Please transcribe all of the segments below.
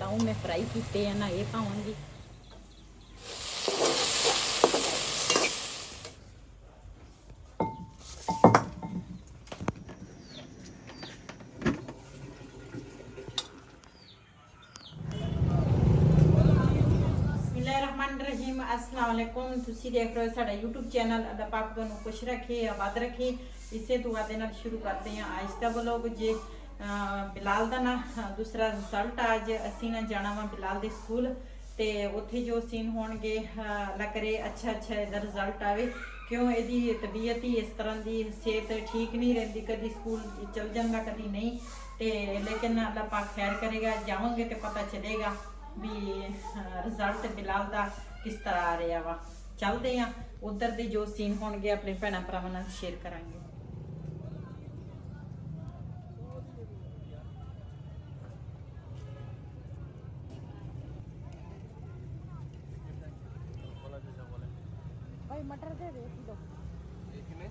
ਬਤਾਉਂ ਮੈਂ ਫਰਾਈ ਕੀਤੇ ਆ ਨਾ ਇਹ ਪਾਵਾਂਗੀ। रहीम अस्सलाम वालेकुम। तुसी देख रहे हो साडा यूट्यूब चैनल। अल्लाह पाक तुहानू खुश रखे, आबाद रखे। इसे दुआ दे नाल शुरू करते हैं आज दा व्लॉग। जे बिलाल दा ना दूसरा रिजल्ट आज असी ना जाना वा बिलाल दे स्कूल ते उत्थे जो सीन होणगे अल्लाह करे अच्छा इहदा रिजल्ट आवे। क्यों इहदी तबीयत ही इस तरह दी, सेहत ठीक नहीं रहिंदी, कदी स्कूल चल जांदा कदी नहीं ते लेकिन अल्लाह पाक खैर करेगा। जावांगे तो पता चलेगा भी रिजल्ट बिलाल दा किस तरह आ रहा वा। चलते हैं उधर दे जो सीन होणगे अपने भैन भरावां नाल शेयर करांगे। भाई मटर दे दे किलो एक में।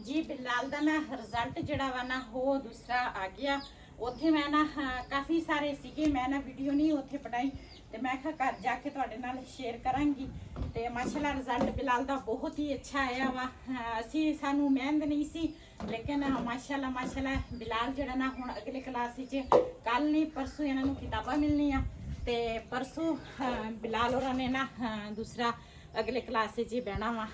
जी बिलाल दा ना रिजल्ट जड़ा वा ना वो दूसरा आ गया। उत्थे मैं ना काफ़ी सारे सीगे, मैं ना वीडियो नहीं उत्थे पटाई ते मैं कहा घर जाके तुहाडे नाल शेयर करांगी। ते माशाल्लाह रिजल्ट बिलाल दा बहुत ही अच्छा आया वा। असी सानू मेहनत नहीं सी लेकिन माशाल्लाह बिलाल जड़ा ना हुण अगले क्लास विच कल नहीं परसों इन्हां नू किताबां मिलनियां ते परसों बिलाल होरां ने ना दूसरा अगले क्लास च बहना वा।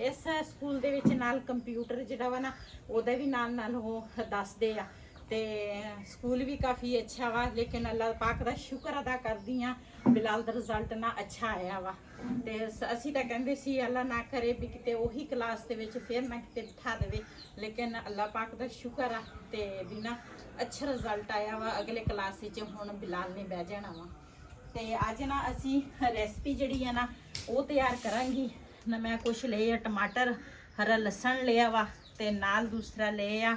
इस स्कूल दे विच नाल कंप्यूटर जिहड़ा वा ना ओहदा भी नाल वो दसदे आ ते स्कूल भी काफ़ी अच्छा वा। लेकिन अल्लाह पाक दा शुक्र अदा करदी आ बिलाल दा रिजल्ट ना अच्छा आया वा। ते असी तां कहंदे सी अल्लाह ना करे भी किते ओही क्लास दे विच फिर ना किते बिठा देवे, लेकिन अल्लाह पाक दा शुक्र आ ते भी ना अच्छा रिजल्ट आया वा। अगले क्लास च हुण बिलाल ने बह जाना वा। ते अज ना असी रेसिपी जिहड़ी है ना वो तैयार करांगी ना। मैं कुछ ले आ टमाटर, हरा लसन लिया वा ते नाल दूसरा ले आ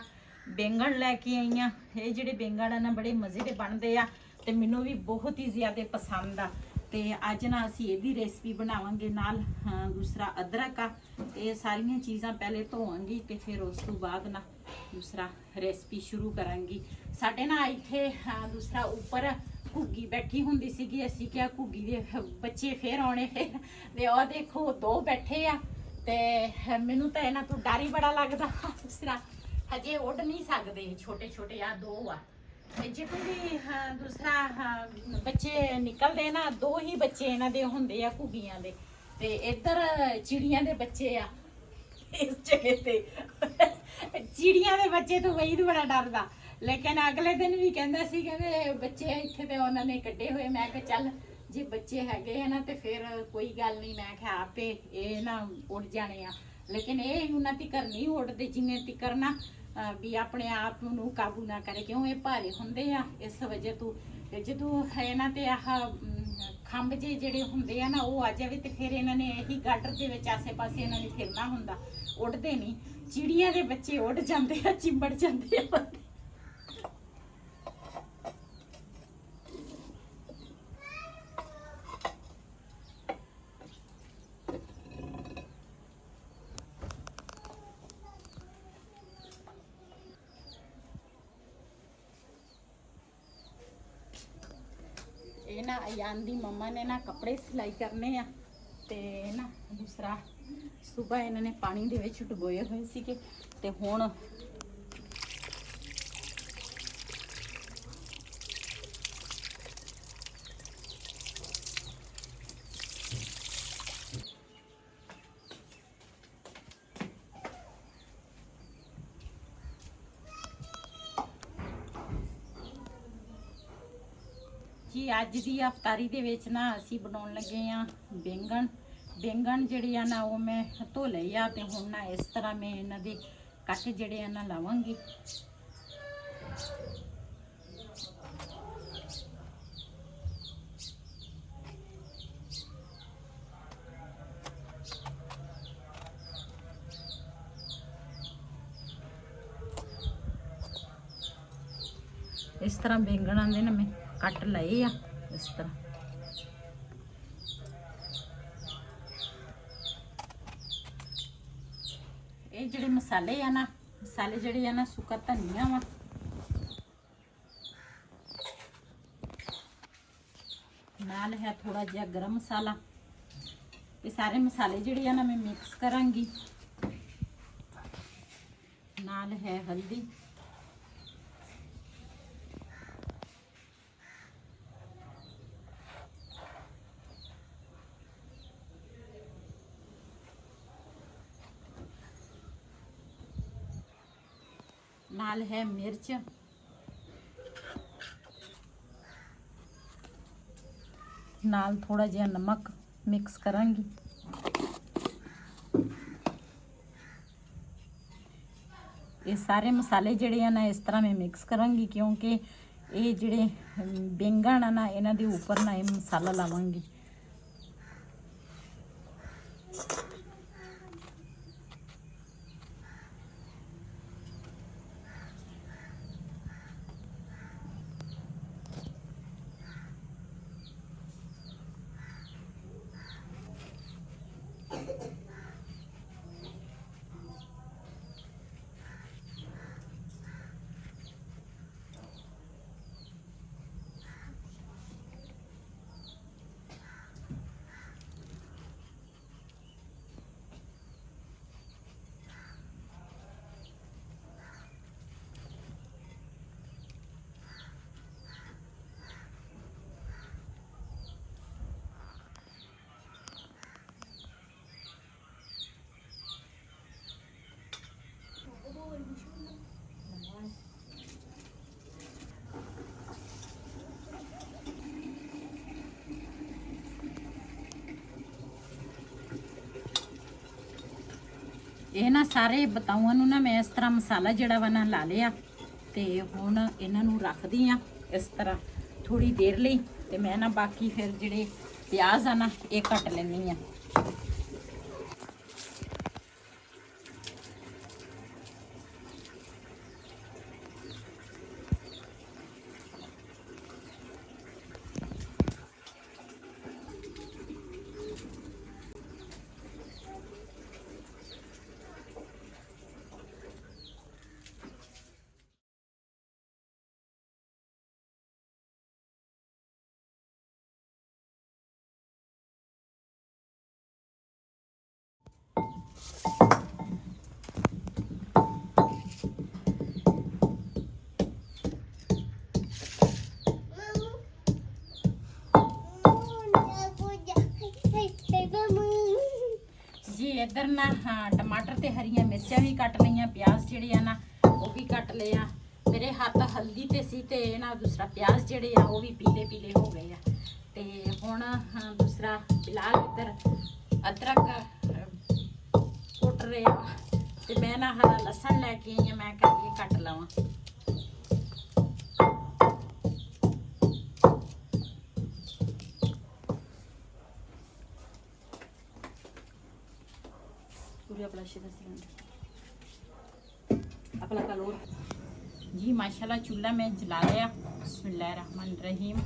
बैंगन लैके आई हाँ। ये जिहड़े बैंगन ना बड़े मज़े दे बनदे आ ते मैनूं भी बहुत ही ज़्यादा पसंद आ। ते अज ना असी इहदी रेसिपी बनावांगे। नाल दूसरा अदरक आ। ये सारियां चीज़ां पहले धोवांगी ते फिर उस तो बाद ना दूसरा रेसिपी शुरू करांगी। साडे ना इत्थे दूसरा उपर घुग्गी बैठी हुंदी सीगी। असी क्या घुग्गी दे बच्चे फिर आने ते ओह देखो दो बैठे आ ते मैनूं तां इन्हां तों डर ही बड़ा लगदा। दूसरा हजे उड़ नहीं सकदे, छोटे छोटे आ दो आ। जे कोई दूसरा बच्चे निकलदे ना, दो ही बच्चे इन्हां दे हुंदे आ घुग्गियां दे ते इधर चिड़ियां दे बच्चे आ इस जगह ते। चिड़ियां दे बच्चे तो वही बड़ा डरदा। लेकिन अगले दिन भी कहंदा सी कहंदे बच्चे इत्थे ते उन्हां ने कड्ढे होए। मैं कहा चल जे बच्चे हैगे है ना तो फिर कोई गल नहीं, मैं कहा आपे ये ना उड़ जाने आ। लेकिन ये उन्हां तिकर नहीं उड़दे जिन्ने तिकर ना भी अपने आप नूं काबू ना करे, क्यों ये भारे हुंदे आ। इस वजह तो जदों इन्हां ते आह खंभ जे जिहड़े हुंदे आ ना वो आ जावे तो फिर इन्हां ने यही गाडर दे विच आसे पासे इन्हां ने फिरना हुंदा, उड़दे नहीं। चिड़ियां दे बच्चे उड़ जांदे आ, चिंबड़ जांदे आ। ये ना अयान दी मम्मा ने ना कपड़े सिलाई करने आ ते ना दूसरा सुबह इन्होंने पानी दे विच डुबोए हुए सीगे ते हुण जी अज की अफतारी दे विच ना असी बनाउण लगे आ बैंगन। बैंगन जिहड़े आ ना वो मैं धो लए आ ते हुण ना इस तरह मैं इन्हां दे कट जिहड़े आ ना लावांगी। इस तरह बैंगन आंदे ने मैं कट लए आ इस तरह। ये जिहड़े मसाले आ ना, मसाले जिहड़े आ ना, सुक्का धनिया वा, नाल है थोड़ा जिहा गरम मसाला। ये सारे मसाले जिहड़े आ ना मैं मिक्स करांगी। नाल है हल्दी, नाल है मिर्च, नाल थोड़ा जिहा नमक मिक्स करांगी। ये सारे मसाले जिहड़े आ ना इस तरह मैं मिक्स करांगी, क्योंकि ये जिहड़े बैंगन आ ना इन्हां दे उपर ना ये मसाला लावांगी। ਇਹ ਨਾ ਸਾਰੇ ਬਤਾਊਆਂ ਨੂੰ ਨਾ ਮੈਂ ਇਸ ਤਰ੍ਹਾਂ ਮਸਾਲਾ ਜਿਹੜਾ ਵਾ ਨਾ ਲਾ ਲਿਆ, ਤੇ ਹੁਣ ਇਹਨਾਂ ਨੂੰ ਰੱਖਦੀ ਆ ਇਸ ਤਰ੍ਹਾਂ ਥੋੜੀ ਦੇਰ ਲਈ। ਤੇ ਮੈਂ ਨਾ ਬਾਕੀ ਫਿਰ ਜਿਹੜੇ ਪਿਆਜ਼ ਆ ਨਾ ਇਹ ਕੱਟ ਲੈਣੀ ਆ। जी इधर ना हाँ टमाटर ते हरियां मिर्चा भी कट लिया, प्याज जिहड़े आ ना वो भी कट लिया। मेरे हाथ हल्दी ते सी ते ना दूसरा प्याज जिहड़े आ वो भी पीले पीले हो गए आ। ते हुण दूसरा फिलहाल इधर अदरक कुट रहे आ, ते मैं ना हरा लसन लैके आई, मैं करिए कट लवां। जी माशाल्लाह चूल्हा मैं जला लिया। बिस्मिल्लाहिर्रहमानिर्रहीम।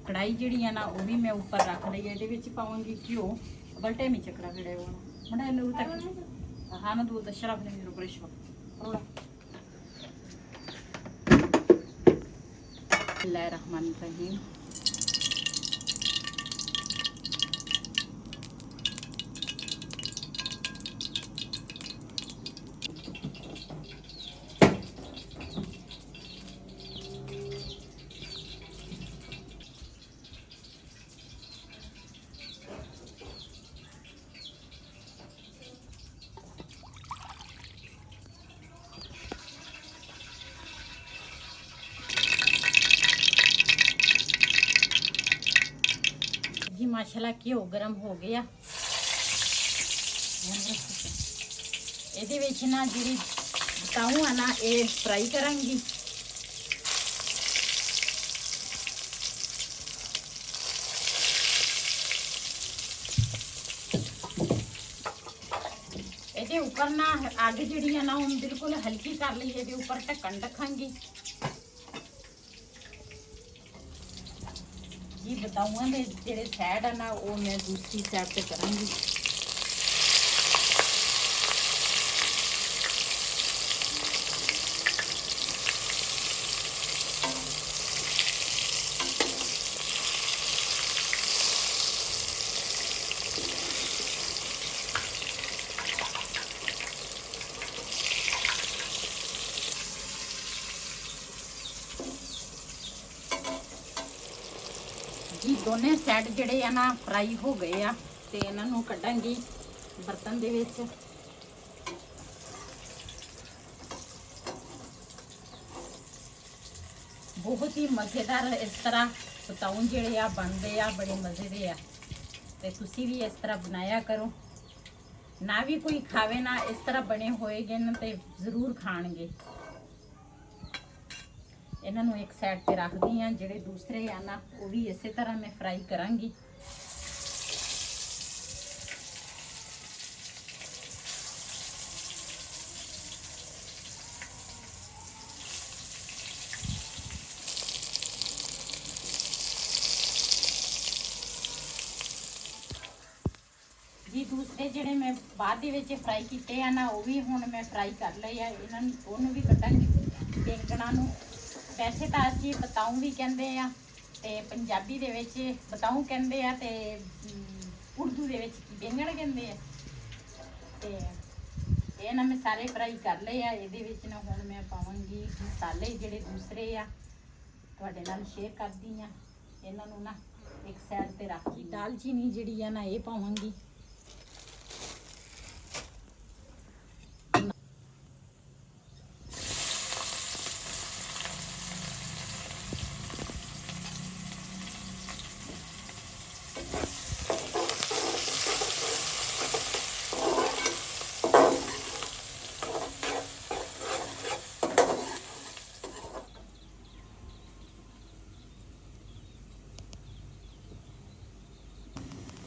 कढ़ाई जिहड़ी है ना वो भी मैं ऊपर रख ली है। ये पाऊंगी घ्यो, गलटे में चकड़ा गिड़े बड़ा नूर तक हाँ ना दूध शराब ने मेरे ब्रश बिस्मिल्लाहिर्रहमानिर्रहीम। जी माशाल्लाह घ्यो गरम हो गया। ਇਹਦੇ ਵਿੱਚ ਨਾ ਜਿਹੜੀ ਬਤਾਊ ਆ ਨਾ ਇਹ ਫਰਾਈ ਕਰਾਂਗੀ। ਇਹਦੇ ਉੱਪਰ ਨਾ ਅੱਗ ਜਿਹੜੀ ਆ ਨਾ ਹੁਣ ਬਿਲਕੁਲ ਹਲਕੀ ਕਰ ਲਈ। ਇਹਦੇ ਉੱਪਰ ਢੱਕਣ ਰੱਖਾਂਗੀ। ਬਤਾਊਆਂ ਦੇ ਜਿਹੜੇ ਸਾਈਡ ਆ ਨਾ ਉਹ ਮੈਂ ਦੂਸਰੀ ਸਾਈਡ ਤੇ ਕਰਾਂਗੀ। ਜੀ ਦੋਨੇ ਸਾਈਡ ਜਿਹੜੇ ਆ ਨਾ ਫਰਾਈ ਹੋ ਗਏ ਆ ਤੇ ਇਹਨਾਂ ਨੂੰ ਕੱਢਾਂਗੀ ਬਰਤਨ ਦੇ ਵਿੱਚ। ਬਹੁਤ ਹੀ ਮਜ਼ੇਦਾਰ ਇਸ ਤਰ੍ਹਾਂ ਬਤਾਊ ਜਿਹੜੇ ਆ ਬਣਦੇ ਆ, ਬੜੇ ਮਜ਼ੇ ਦੇ ਆ ਤੇ ਤੁਸੀਂ ਵੀ ਇਸ ਤਰ੍ਹਾਂ ਬਣਾਇਆ ਕਰੋ। ਨਾ ਵੀ ਕੋਈ ਖਾਵੇ ਨਾ ਇਸ ਤਰ੍ਹਾਂ ਬਣੇ ਹੋਏਗੇ ਨਾ ਤੇ ਜ਼ਰੂਰ ਖਾਣਗੇ। ਇਹਨਾਂ ਨੂੰ ਇੱਕ ਸਾਈਡ ਤੇ ਰੱਖਦੀ ਆ। ਜਿਹੜੇ ਦੂਸਰੇ ਆ ਨਾ ਉਹ ਵੀ ਇਸੇ ਤਰ੍ਹਾਂ ਮੈਂ ਫਰਾਈ ਕਰਾਂਗੀ। ਜੀ ਦੂਸਰੇ ਜਿਹੜੇ ਮੈਂ ਬਾਅਦ ਦੇ ਵਿੱਚ ਫਰਾਈ ਕੀਤੇ ਆ ਨਾ ਉਹ ਵੀ ਹੁਣ ਮੈਂ ਫਰਾਈ ਕਰ ਲਏ ਆ। ਇਹਨਾਂ ਨੂੰ ਉਹਨੂੰ ਵੀ ਕੱਢਾਂਗੀ ਬੈਂਗਣਾਂ ਨੂੰ। ਵੈਸੇ ਤਾਂ ਅਸੀਂ ਬਤਾਊ ਵੀ ਕਹਿੰਦੇ ਆ ਤੇ ਪੰਜਾਬੀ ਦੇ ਵਿੱਚ ਬਤਾਊ ਕਹਿੰਦੇ ਆ ਤੇ ਉਰਦੂ ਦੇ ਵਿੱਚ ਬੈਂਗਣ ਕਹਿੰਦੇ ਆ। ਤੇ ਇਹ ਨਾ ਮੈਂ ਸਾਰੇ ਫਰਾਈ ਕਰ ਲਏ ਆ। ਇਹਦੇ ਵਿੱਚ ਨਾ ਹੁਣ ਮੈਂ ਪਾਵਾਂਗੀ ਮਸਾਲੇ ਜਿਹੜੇ ਦੂਸਰੇ ਆ, ਤੁਹਾਡੇ ਨਾਲ ਸ਼ੇਅਰ ਕਰਦੀ ਆ। ਇਹਨਾਂ ਨੂੰ ਨਾ ਇੱਕ ਸਾਈਡ ਤੇ ਰੱਖ ਕੇ ਦਾਲਚੀਨੀ ਜਿਹੜੀ ਆ ਨਾ ਇਹ ਪਾਵਾਂਗੀ।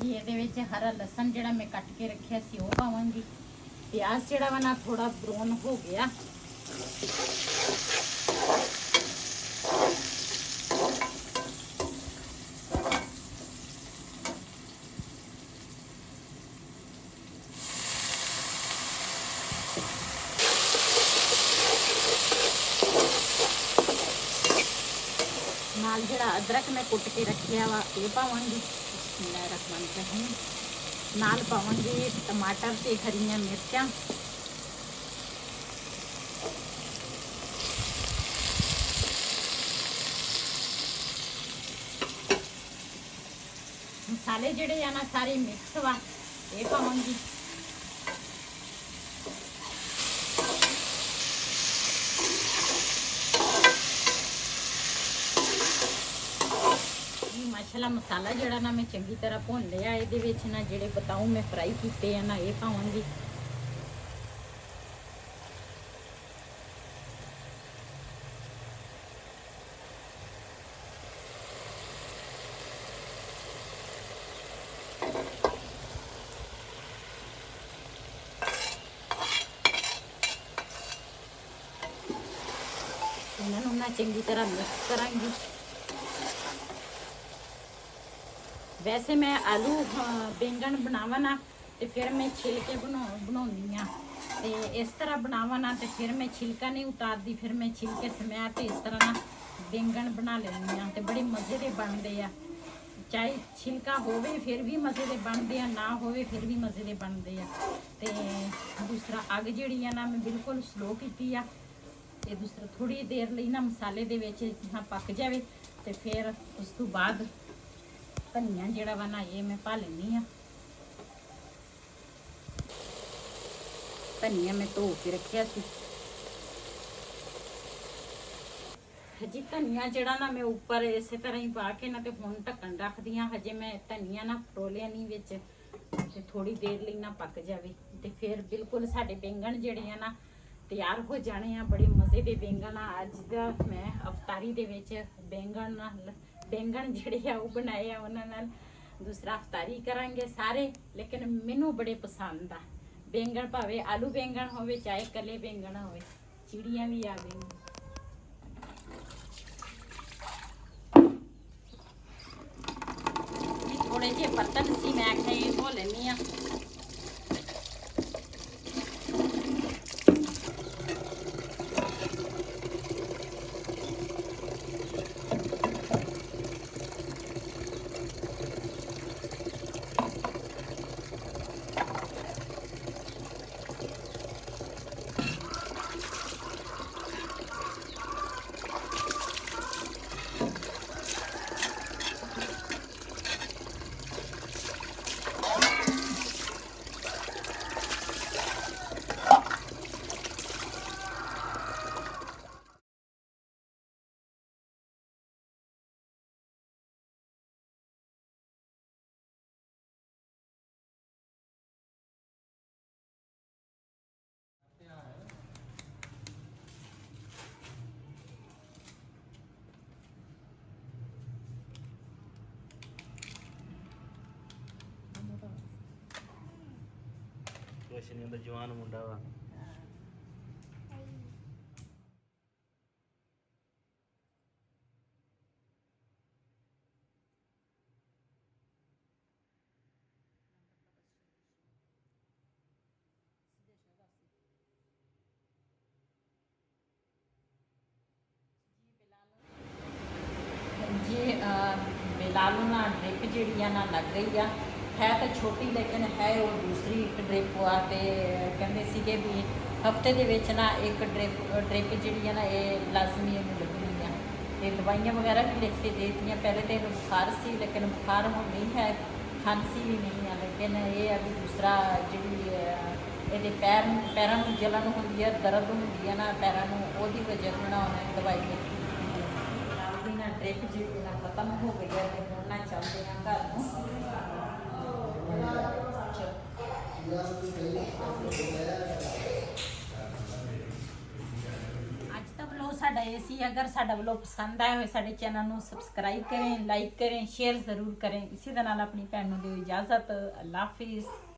ਇਹਦੇ ਵਿੱਚ ਹਰਾ ਲਸਣ ਜਿਹੜਾ ਮੈਂ ਕੱਟ ਕੇ ਰੱਖਿਆ ਸੀ ਉਹ ਪਾਵਾਂਗੀ। ਪਿਆਜ਼ ਜਿਹੜਾ ਵਾ ਨਾ ਥੋੜਾ ਬਰਾਊਨ ਹੋ ਗਿਆ। ਨਾਲ ਜਿਹੜਾ ਅਦਰਕ ਮੈਂ ਕੁੱਟ ਕੇ ਰੱਖਿਆ ਵਾ ਇਹ ਪਾਵਾਂਗੀ। ਨਾਲ ਪਾਵਾਂਗੇ ਟਮਾਟਰ ਤੇ ਹਰੀਆਂ ਮਿਰਚਾਂ। ਮਸਾਲੇ ਜਿਹੜੇ ਆ ਨਾ ਸਾਰੇ ਮਿਕਸ ਵਾ ਇਹ ਪਾਵਾਂਗੀ। ਮਸਾਲਾ ਮਸਾਲਾ ਜਿਹੜਾ ਨਾ ਮੈਂ ਚੰਗੀ ਤਰ੍ਹਾਂ ਭੁੰਨ ਲਿਆ। ਇਹਦੇ ਵਿੱਚ ਨਾ ਜਿਹੜੇ ਬਤਾਊ ਮੈਂ ਫਰਾਈ ਕੀਤੇ ਆ ਨਾ ਇਹ ਪਾਵਾਂਗੀ। ਇਹਨਾਂ ਨੂੰ ਨਾ ਚੰਗੀ ਤਰ੍ਹਾਂ ਮਿਕਸ ਕਰਾਂਗੀ। ਵੈਸੇ ਮੈਂ ਆਲੂ ਬੈਂਗਣ ਬਣਾਵਾਂ ਨਾ ਤੇ ਫਿਰ ਮੈਂ ਛਿਲਕੇ ਬਣਾਉਂਦੀ ਆ ਤੇ ਇਸ ਤਰ੍ਹਾਂ ਬਣਾਵਾਂ ਨਾ ਤੇ ਫਿਰ ਮੈਂ ਛਿਲਕਾ ਨਹੀਂ ਉਤਾਰਦੀ। ਫਿਰ ਮੈਂ ਛਿਲਕੇ ਸਮੇਤ ਤੇ ਇਸ ਤਰ੍ਹਾਂ ਨਾ ਬੈਂਗਣ ਬਣਾ ਲੈਂਦੀ ਆ ਤੇ ਬੜੇ ਮਜ਼ੇ ਦੇ ਬਣਦੇ ਆ। ਚਾਹੇ ਛਿਲਕਾ ਹੋਵੇ ਫਿਰ ਵੀ ਮਜ਼ੇ ਦੇ ਬਣਦੇ ਆ, ਨਾ ਹੋਵੇ ਫਿਰ ਵੀ ਮਜ਼ੇ ਦੇ ਬਣਦੇ ਆ। ਤੇ ਦੂਸਰਾ ਅੱਗ ਜਿਹੜੀ ਆ ਨਾ ਮੈਂ ਬਿਲਕੁਲ ਸਲੋ ਕੀਤੀ ਆ। ਤੇ ਦੂਸਰਾ ਥੋੜੀ ਦੇਰ ਲਈ ਨਾ ਮਸਾਲੇ ਦੇ ਵਿੱਚ ਪੱਕ ਜਾਵੇ ਤੇ ਫਿਰ ਉਸ ਤੋਂ ਬਾਅਦ ਧਨੀਆ ਜਿਹੜਾ ਵਾ ਨਾ ਇਹ ਮੈਂ ਪਾ ਲੈਂਦੀ ਆ। ਧਨੀਆ ਮੈਂ ਧੋ ਕੇ ਰੱਖਿਆ ਸੀ। ਹਜੀ ਧਨੀਆ ਜਿਹੜਾ ਨਾ ਮੈਂ ਉੱਪਰ ਇਸੇ ਤਰ੍ਹਾਂ ਹੀ ਪਾ ਕੇ ਨਾ ਤੇ ਹੁਣ ਢੱਕਣ ਰੱਖਦੀ ਆ। ਹਜੇ ਮੈਂ ਧਨੀਆ ਨਾ ਫਰੋਲਿਆ ਨਹੀਂ ਵਿੱਚ ਤੇ ਥੋੜੀ ਦੇਰ ਲਈ ਨਾ ਪੱਕ ਜਾਵੇ ਤੇ ਫਿਰ ਬਿਲਕੁਲ ਸਾਡੇ ਬੈਂਗਣ ਜਿਹੜੇ ਆ ਨਾ ਤਿਆਰ ਹੋ ਜਾਣੇ ਆ। ਬੜੇ ਮਜ਼ੇ ਦੇ ਬੈਂਗਣ ਆ। ਅੱਜ ਦਾ ਮੈਂ ਅਫਤਾਰੀ ਦੇ ਵਿੱਚ ਬੈਂਗਣ ਜਿਹੜੇ ਆ ਉਹ ਬਣਾਏ ਆ। ਉਹਨਾਂ ਨਾਲ ਦੂਸਰਾ ਅਫਤਾਰੀ ਕਰਾਂਗੇ ਸਾਰੇ। ਲੇਕਿਨ ਮੈਨੂੰ ਬੜੇ ਪਸੰਦ ਆ ਬੈਂਗਣ, ਭਾਵੇਂ ਆਲੂ ਬੈਂਗਣ ਹੋਵੇ ਚਾਹੇ ਕੱਲੇ ਬੈਂਗਣ ਹੋਵੇ। ਚਿੜੀਆਂ ਵੀ ਆ ਗਈਆਂ। ਥੋੜੇ ਜਿਹੇ ਬਰਤਨ ਸੀ, ਮੈਂ ਆਖਿਆ ਇਹ ਧੋ ਲੈਂਦੀ ਆ। ਕੁਛ ਨਹੀਂ ਹੁੰਦਾ, ਜਵਾਨ ਮੁੰਡਾ ਵਾ। जी बिलालू ना ड्रिप जी ना लग गई है तो छोटी, लेकिन है वो दूसरी ड्रिप आ। तो कहते थे भी हफ्ते के ना एक ड्रिप जी ना ये लाजमी इन्हें लगनी है। तो दवाइयाँ वगैरह भी लिख के दे दी। पहले तो इन्हें बुखार सी, लेकिन बुखार हम नहीं है, खांसी भी नहीं है, लेकिन ये अभी दूसरा जी ये पैरों में जलन होंगी है, दर्द होंगी है ना पैरों में, वो वजह ना उन्हें दवाई लिखी ना ड्रिप जी ना खत्म हो गई है। तो हम ना चलते हैं घर को। ਅੱਜ ਦਾ ਵਲੋਗ ਸਾਡਾ ਇਹ ਸੀ। ਅਗਰ ਸਾਡਾ ਵਲੋਗ ਪਸੰਦ ਆਇਆ ਹੋਵੇ ਸਾਡੇ ਚੈਨਲ ਨੂੰ ਸਬਸਕ੍ਰਾਈਬ ਕरें, ਲਾਈਕ करें, शेयर ज़रूर करें। इसी ਦੇ ਨਾਲ ਆਪਣੀ ਭੈਣ ਨੂੰ ਦਿਓ ਇਜਾਜ਼ਤ। ਅੱਲਾ ਹਾਫਿਜ਼।